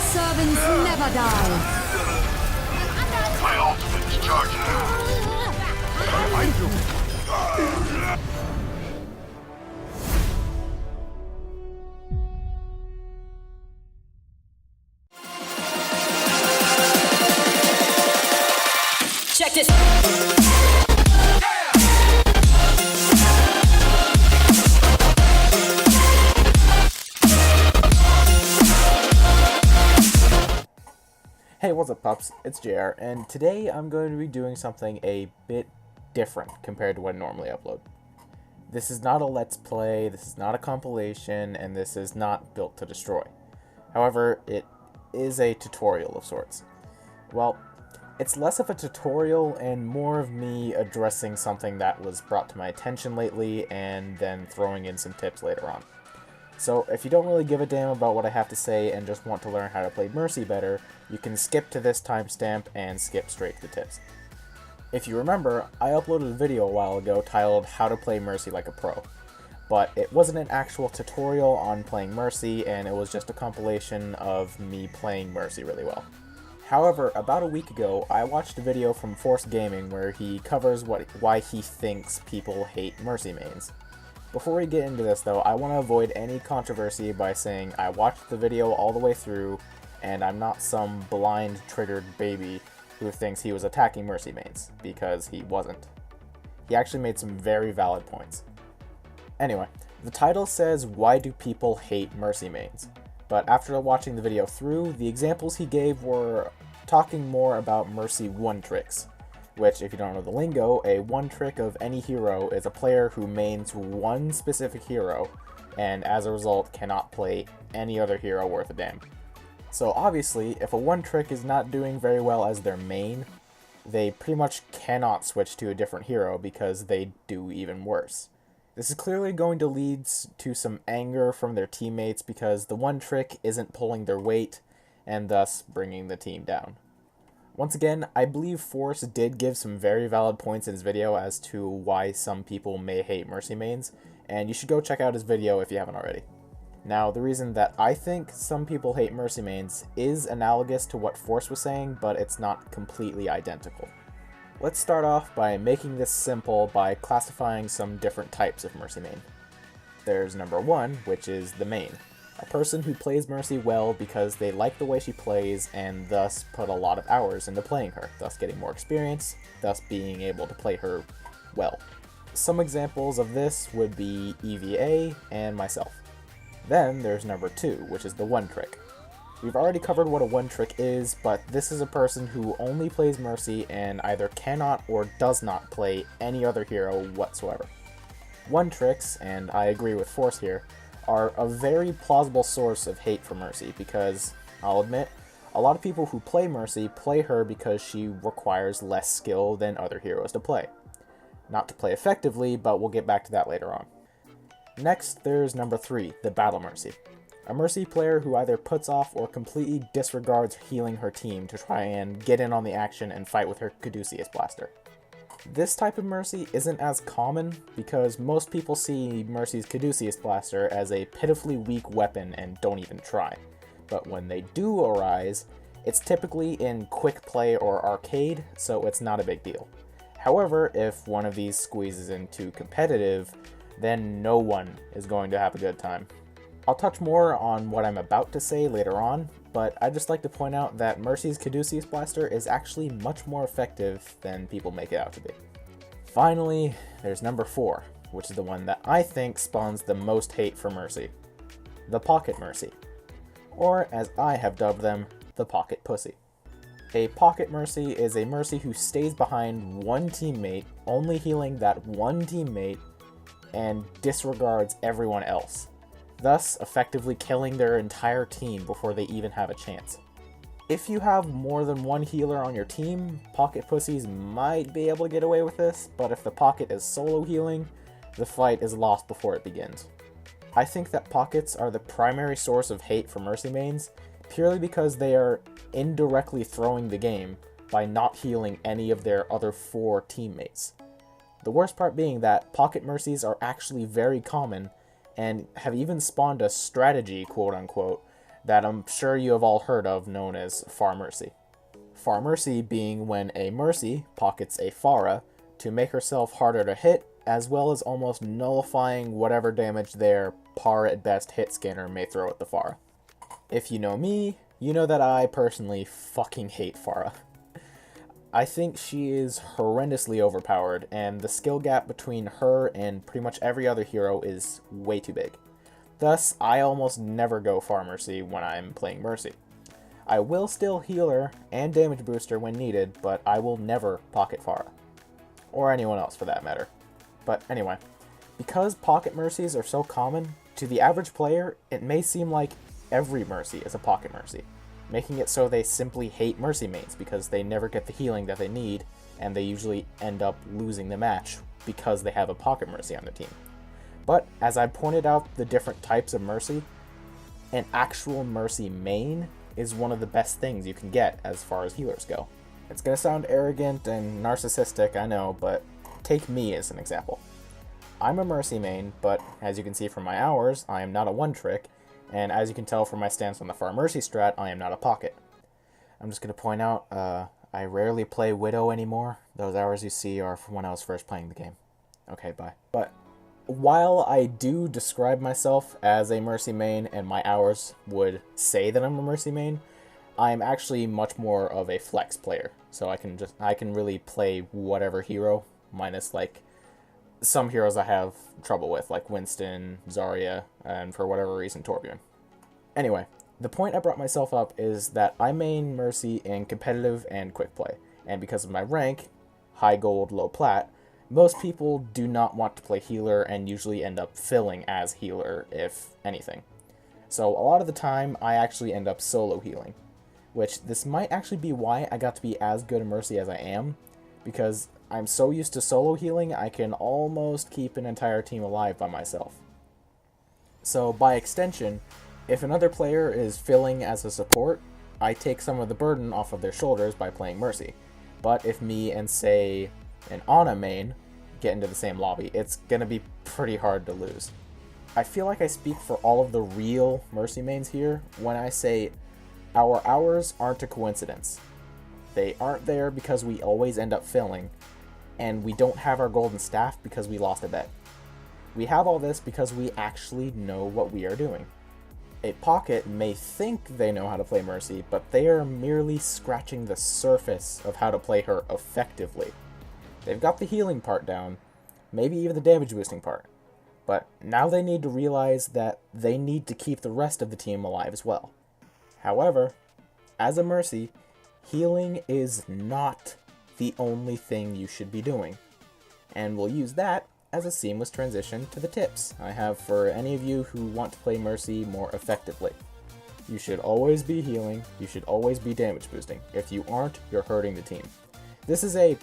servants never die. My ultimate's charging. I do. Check this. Hey, what's up, pups? It's JR, and today I'm going to be doing something a bit different compared to what I normally upload. This is not a Let's Play, this is not a compilation, and this is not built to destroy. However, it is a tutorial of sorts. Well, it's less of a tutorial and more of me addressing something that was brought to my attention lately and then throwing in some tips later on. So, if you don't really give a damn about what I have to say and just want to learn how to play Mercy better, you can skip to this timestamp and skip straight to the tips. If you remember, I uploaded a video a while ago titled How to Play Mercy Like a Pro, but it wasn't an actual tutorial on playing Mercy, and it was just a compilation of me playing Mercy really well. However, about a week ago, I watched a video from Force Gaming where he covers why he thinks people hate Mercy mains. Before we get into this though, I want to avoid any controversy by saying I watched the video all the way through, and I'm not some blind, triggered baby who thinks he was attacking Mercy mains, because he wasn't. He actually made some very valid points. Anyway, the title says, "Why do people hate Mercy mains?" But after watching the video through, the examples he gave were talking more about Mercy one-tricks. Which, if you don't know the lingo, a one-trick of any hero is a player who mains one specific hero, and as a result cannot play any other hero worth a damn. So obviously, if a one-trick is not doing very well as their main, they pretty much cannot switch to a different hero because they do even worse. This is clearly going to lead to some anger from their teammates because the one-trick isn't pulling their weight, and thus bringing the team down. Once again, I believe Force did give some very valid points in his video as to why some people may hate Mercy mains, and you should go check out his video if you haven't already. Now, the reason that I think some people hate Mercy mains is analogous to what Force was saying, but it's not completely identical. Let's start off by making this simple by classifying some different types of Mercy main. There's number one, which is the main. A person who plays Mercy well because they like the way she plays and thus put a lot of hours into playing her, thus getting more experience, thus being able to play her well. Some examples of this would be EVA and myself. Then there's number two, which is the one trick. We've already covered what a one trick is, but this is a person who only plays Mercy and either cannot or does not play any other hero whatsoever. One tricks, and I agree with Force here, are a very plausible source of hate for Mercy because, I'll admit, a lot of people who play Mercy play her because she requires less skill than other heroes to play. Not to play effectively, but we'll get back to that later on. Next, there's number three, the Battle Mercy. A Mercy player who either puts off or completely disregards healing her team to try and get in on the action and fight with her Caduceus Blaster. This type of Mercy isn't as common because most people see Mercy's Caduceus Blaster as a pitifully weak weapon and don't even try. But when they do arise, it's typically in quick play or arcade, so it's not a big deal. However, if one of these squeezes into competitive, then no one is going to have a good time. I'll touch more on what I'm about to say later on, but I'd just like to point out that Mercy's Caduceus Blaster is actually much more effective than people make it out to be. Finally, there's number four, which is the one that I think spawns the most hate for Mercy. The Pocket Mercy. Or, as I have dubbed them, the Pocket Pussy. A Pocket Mercy is a Mercy who stays behind one teammate, only healing that one teammate, and disregards everyone else, thus effectively killing their entire team before they even have a chance. If you have more than one healer on your team, Pocket Pussies might be able to get away with this, but if the Pocket is solo healing, the fight is lost before it begins. I think that Pockets are the primary source of hate for Mercy mains, purely because they are indirectly throwing the game by not healing any of their other 4 teammates. The worst part being that Pocket Mercies are actually very common, and have even spawned a strategy, quote-unquote, that I'm sure you have all heard of, known as Far Mercy. Far Mercy being when a Mercy pockets a Pharah to make herself harder to hit, as well as almost nullifying whatever damage their par at best hit scanner may throw at the Pharah. If you know me, you know that I personally fucking hate Pharah. I think she is horrendously overpowered, and the skill gap between her and pretty much every other hero is way too big. Thus, I almost never go Far Mercy when I'm playing Mercy. I will still heal her and damage boost her when needed, but I will never pocket Pharah. Or anyone else for that matter. But anyway, because pocket Mercies are so common, to the average player, it may seem like every Mercy is a pocket Mercy, making it so they simply hate Mercy mains because they never get the healing that they need, and they usually end up losing the match because they have a pocket Mercy on their team. But, as I pointed out the different types of Mercy, an actual Mercy main is one of the best things you can get as far as healers go. It's gonna sound arrogant and narcissistic, I know, but take me as an example. I'm a Mercy main, but as you can see from my hours, I am not a one-trick, and as you can tell from my stance on the Far Mercy strat, I am not a pocket. I'm just going to point out, I rarely play Widow anymore. Those hours you see are from when I was first playing the game. Okay, bye. But while I do describe myself as a Mercy main, and my hours would say that I'm a Mercy main, I'm actually much more of a flex player. So I can really play whatever hero, minus like some heroes I have trouble with, like Winston, Zarya, and for whatever reason, Torbjorn. Anyway, the point I brought myself up is that I main Mercy in competitive and quick play, and because of my rank, high gold, low plat, most people do not want to play healer and usually end up filling as healer, if anything. So a lot of the time, I actually end up solo healing, which this might actually be why I got to be as good a Mercy as I am, because I'm so used to solo healing, I can almost keep an entire team alive by myself. So, by extension, if another player is filling as a support, I take some of the burden off of their shoulders by playing Mercy. But if me and, say, an Ana main get into the same lobby, it's gonna be pretty hard to lose. I feel like I speak for all of the real Mercy mains here when I say our hours aren't a coincidence. They aren't there because we always end up filling, and we don't have our golden staff because we lost a bet. We have all this because we actually know what we are doing. A pocket may think they know how to play Mercy, but they are merely scratching the surface of how to play her effectively. They've got the healing part down, maybe even the damage boosting part, but now they need to realize that they need to keep the rest of the team alive as well. However, as a Mercy, healing is not the only thing you should be doing, and we'll use that as a seamless transition to the tips I have for any of you who want to play Mercy more effectively. You should always be healing, you should always be damage boosting. If you aren't, you're hurting the team. This is a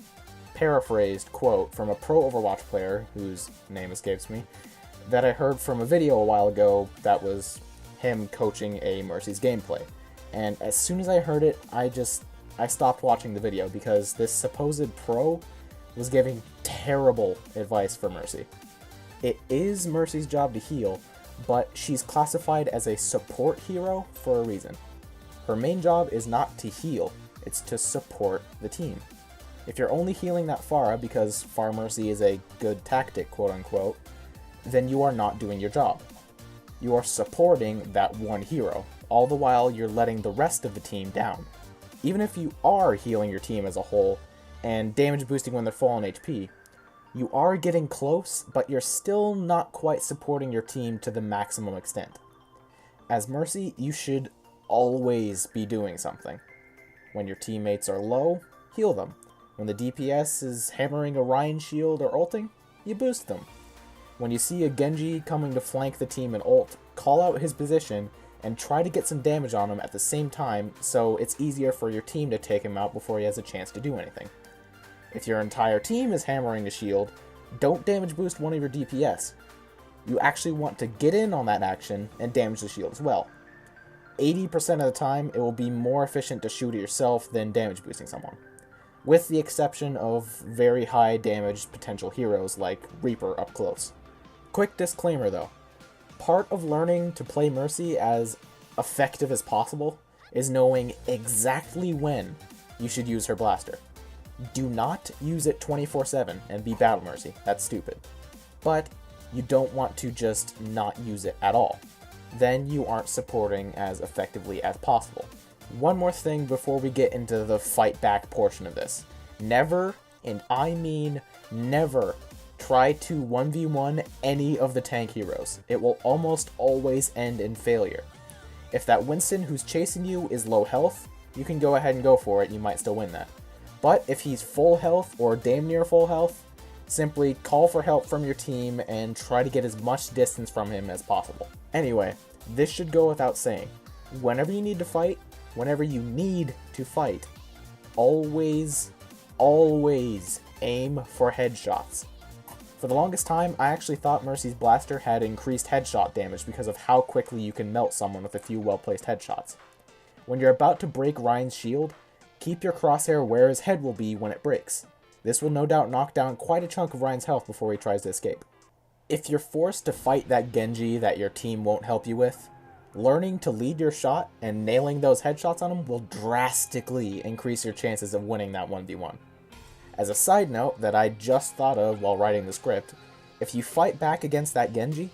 paraphrased quote from a pro Overwatch player, whose name escapes me, that I heard from a video a while ago that was him coaching a Mercy's gameplay. And as soon as I heard it, I stopped watching the video because this supposed pro was giving terrible advice for Mercy. It is Mercy's job to heal, but she's classified as a support hero for a reason. Her main job is not to heal, it's to support the team. If you're only healing that Pharah because Far Mercy is a good tactic, quote unquote, then you are not doing your job. You are supporting that one hero, all the while you're letting the rest of the team down. Even if you are healing your team as a whole, and damage boosting when they're full on HP, you are getting close, but you're still not quite supporting your team to the maximum extent. As Mercy, you should always be doing something. When your teammates are low, heal them. When the DPS is hammering a Ryan shield or ulting, you boost them. When you see a Genji coming to flank the team in ult, call out his position and try to get some damage on him at the same time so it's easier for your team to take him out before he has a chance to do anything. If your entire team is hammering a shield, don't damage boost one of your DPS. You actually want to get in on that action and damage the shield as well. 80% of the time, it will be more efficient to shoot it yourself than damage boosting someone, with the exception of very high damage potential heroes like Reaper up close. Quick disclaimer though, part of learning to play Mercy as effective as possible is knowing exactly when you should use her blaster. Do not use it 24/7 and be Battle Mercy, that's stupid. But you don't want to just not use it at all. Then you aren't supporting as effectively as possible. One more thing before we get into the fight back portion of this. Never, and I mean never, try to 1v1 any of the tank heroes. It will almost always end in failure. If that Winston who's chasing you is low health, you can go ahead and go for it, you might still win that. But if he's full health or damn near full health, simply call for help from your team and try to get as much distance from him as possible. Anyway, this should go without saying. Whenever you need to fight, always aim for headshots. For the longest time, I actually thought Mercy's blaster had increased headshot damage because of how quickly you can melt someone with a few well-placed headshots. When you're about to break Ryan's shield, keep your crosshair where his head will be when it breaks. This will no doubt knock down quite a chunk of Ryan's health before he tries to escape. If you're forced to fight that Genji that your team won't help you with, learning to lead your shot and nailing those headshots on him will drastically increase your chances of winning that 1v1. As a side note that I just thought of while writing the script, if you fight back against that Genji,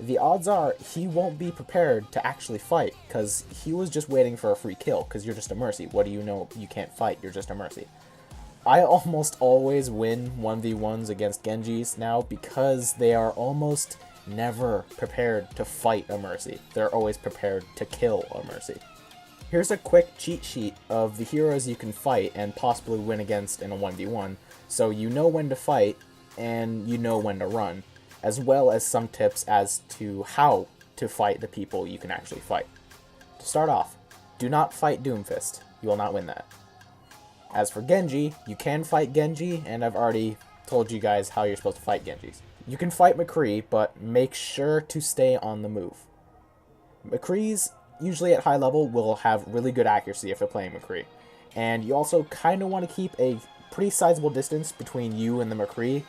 the odds are he won't be prepared to actually fight, because he was just waiting for a free kill, because you're just a Mercy. What do you know? You can't fight, you're just a Mercy. I almost always win 1v1s against Genjis now because they are almost never prepared to fight a Mercy. They're always prepared to kill a Mercy. Here's a quick cheat sheet of the heroes you can fight and possibly win against in a 1v1, so you know when to fight and you know when to run, as well as some tips as to how to fight the people you can actually fight. To start off, do not fight Doomfist. You will not win that. As for Genji, you can fight Genji, and I've already told you guys how you're supposed to fight Genjis. You can fight McCree, but make sure to stay on the move. McCree's, usually at high level, will have really good accuracy if you're playing McCree. And you also kind of want to keep a pretty sizable distance between you and the McCree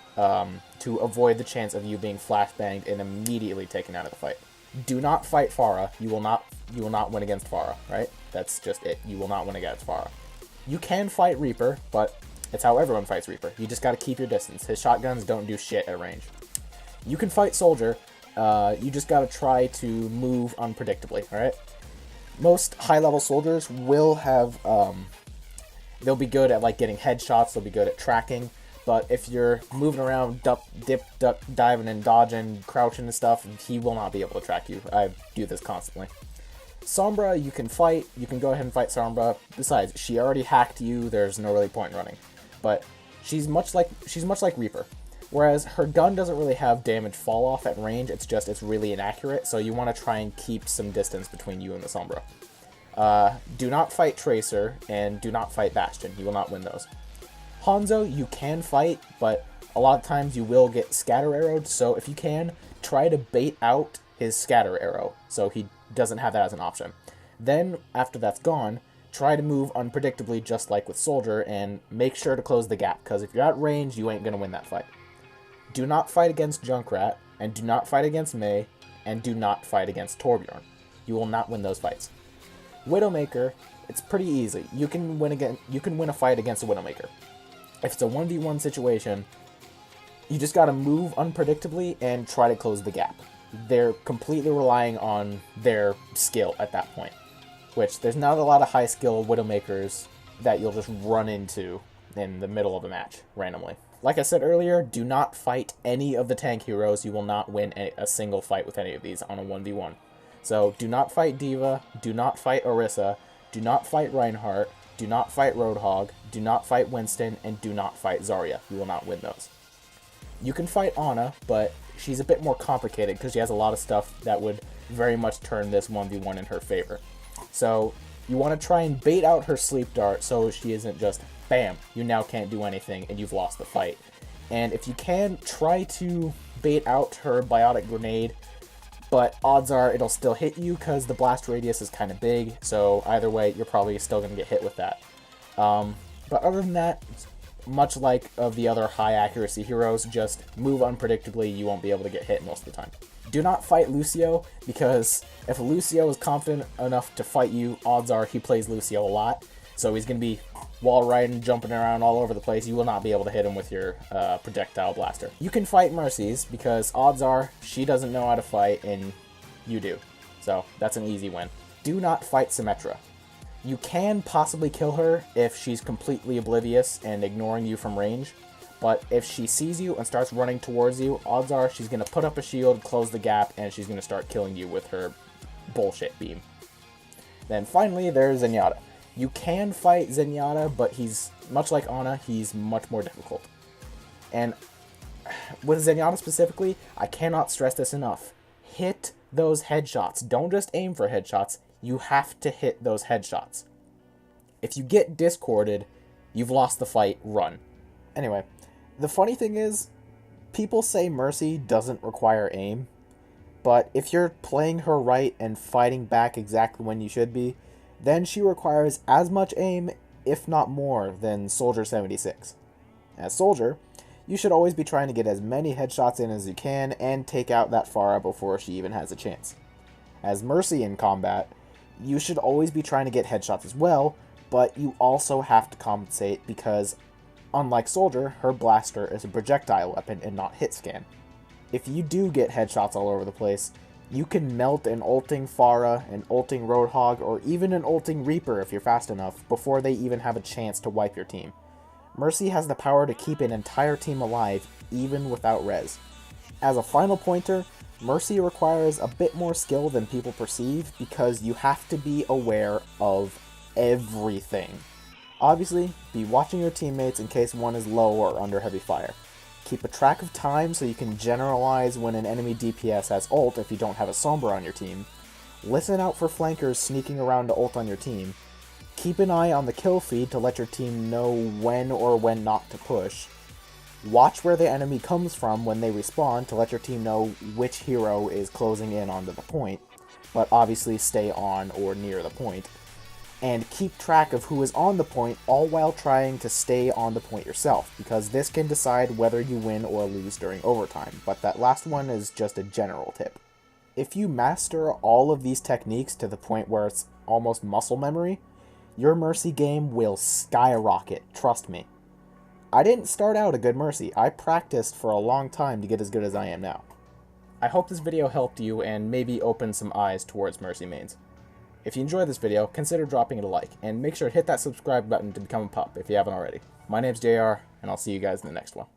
to avoid the chance of you being flashbanged and immediately taken out of the fight. Do not fight Pharah. You will not win against Pharah, right? That's just it. You will not win against Pharah. You can fight Reaper, but it's how everyone fights Reaper. You just gotta keep your distance. His shotguns don't do shit at range. You can fight Soldier, you just gotta try to move unpredictably, alright? Most high-level soldiers will have, they'll be good at, like, getting headshots, they'll be good at tracking, but if you're moving around, dip, duck, diving, and dodging, crouching and stuff, he will not be able to track you. I do this constantly. Sombra, you can fight, you can go ahead and fight Sombra. Besides, she already hacked you, there's no really point in running. But she's much like Reaper. Whereas her gun doesn't really have damage fall off at range, it's really inaccurate, so you want to try and keep some distance between you and the Sombra. Do not fight Tracer, and do not fight Bastion, you will not win those. Hanzo, you can fight, but a lot of times you will get scatter arrowed, so if you can, try to bait out his scatter arrow, so he doesn't have that as an option. Then, after that's gone, try to move unpredictably just like with Soldier, and make sure to close the gap, because if you're at range, you ain't going to win that fight. Do not fight against Junkrat, and do not fight against Mei, and do not fight against Torbjorn. You will not win those fights. Widowmaker, it's pretty easy. You can win a fight against a Widowmaker. If it's a 1v1 situation, you just gotta move unpredictably and try to close the gap. They're completely relying on their skill at that point, which there's not a lot of high skill Widowmakers that you'll just run into in the middle of a match randomly. Like I said earlier, do not fight any of the tank heroes. You will not win a single fight with any of these on a 1v1. So do not fight D.Va, do not fight Orisa, do not fight Reinhardt, do not fight Roadhog, do not fight Winston, and do not fight Zarya. You will not win those. You can fight Ana, but she's a bit more complicated because she has a lot of stuff that would very much turn this 1v1 in her favor. So you want to try and bait out her sleep dart so she isn't just, bam, you now can't do anything and you've lost the fight. And if you can, try to bait out her biotic grenade, but odds are it'll still hit you because the blast radius is kind of big, so either way, you're probably still going to get hit with that. But other than that, much like of the other high accuracy heroes, just move unpredictably, you won't be able to get hit most of the time. Do not fight Lucio, because if Lucio is confident enough to fight you, odds are he plays Lucio a lot, so he's going to be wall riding, jumping around all over the place. You will not be able to hit him with your projectile blaster. You can fight Mercy's, because odds are she doesn't know how to fight and you do, so that's an easy win. Do not fight Symmetra. You can possibly kill her if she's completely oblivious and ignoring you from range, but if she sees you and starts running towards you, odds are she's going to put up a shield, close the gap, and she's going to start killing you with her bullshit beam. Then finally, there's Zenyatta. You can fight Zenyatta, but he's, much like Ana, he's much more difficult. And with Zenyatta specifically, I cannot stress this enough. Hit those headshots. Don't just aim for headshots. You have to hit those headshots. If you get discorded, you've lost the fight, run. Anyway, the funny thing is, people say Mercy doesn't require aim, but if you're playing her right and fighting back exactly when you should be, then she requires as much aim, if not more, than Soldier 76. As Soldier, you should always be trying to get as many headshots in as you can and take out that Pharah before she even has a chance. As Mercy in combat, you should always be trying to get headshots as well, but you also have to compensate because, unlike Soldier, her blaster is a projectile weapon and not hit scan. If you do get headshots all over the place, you can melt an ulting Pharah, an ulting Roadhog, or even an ulting Reaper if you're fast enough, before they even have a chance to wipe your team. Mercy has the power to keep an entire team alive, even without res. As a final pointer, Mercy requires a bit more skill than people perceive because you have to be aware of everything. Obviously, be watching your teammates in case one is low or under heavy fire. Keep a track of time so you can generalize when an enemy DPS has ult if you don't have a Sombra on your team. Listen out for flankers sneaking around to ult on your team. Keep an eye on the kill feed to let your team know when or when not to push. Watch where the enemy comes from when they respawn to let your team know which hero is closing in onto the point, but obviously stay on or near the point. And keep track of who is on the point, all while trying to stay on the point yourself, because this can decide whether you win or lose during overtime, but that last one is just a general tip. If you master all of these techniques to the point where it's almost muscle memory, your Mercy game will skyrocket, trust me. I didn't start out a good Mercy. I practiced for a long time to get as good as I am now. I hope this video helped you and maybe opened some eyes towards Mercy mains. If you enjoyed this video, consider dropping it a like, and make sure to hit that subscribe button to become a pup if you haven't already. My name's JR, and I'll see you guys in the next one.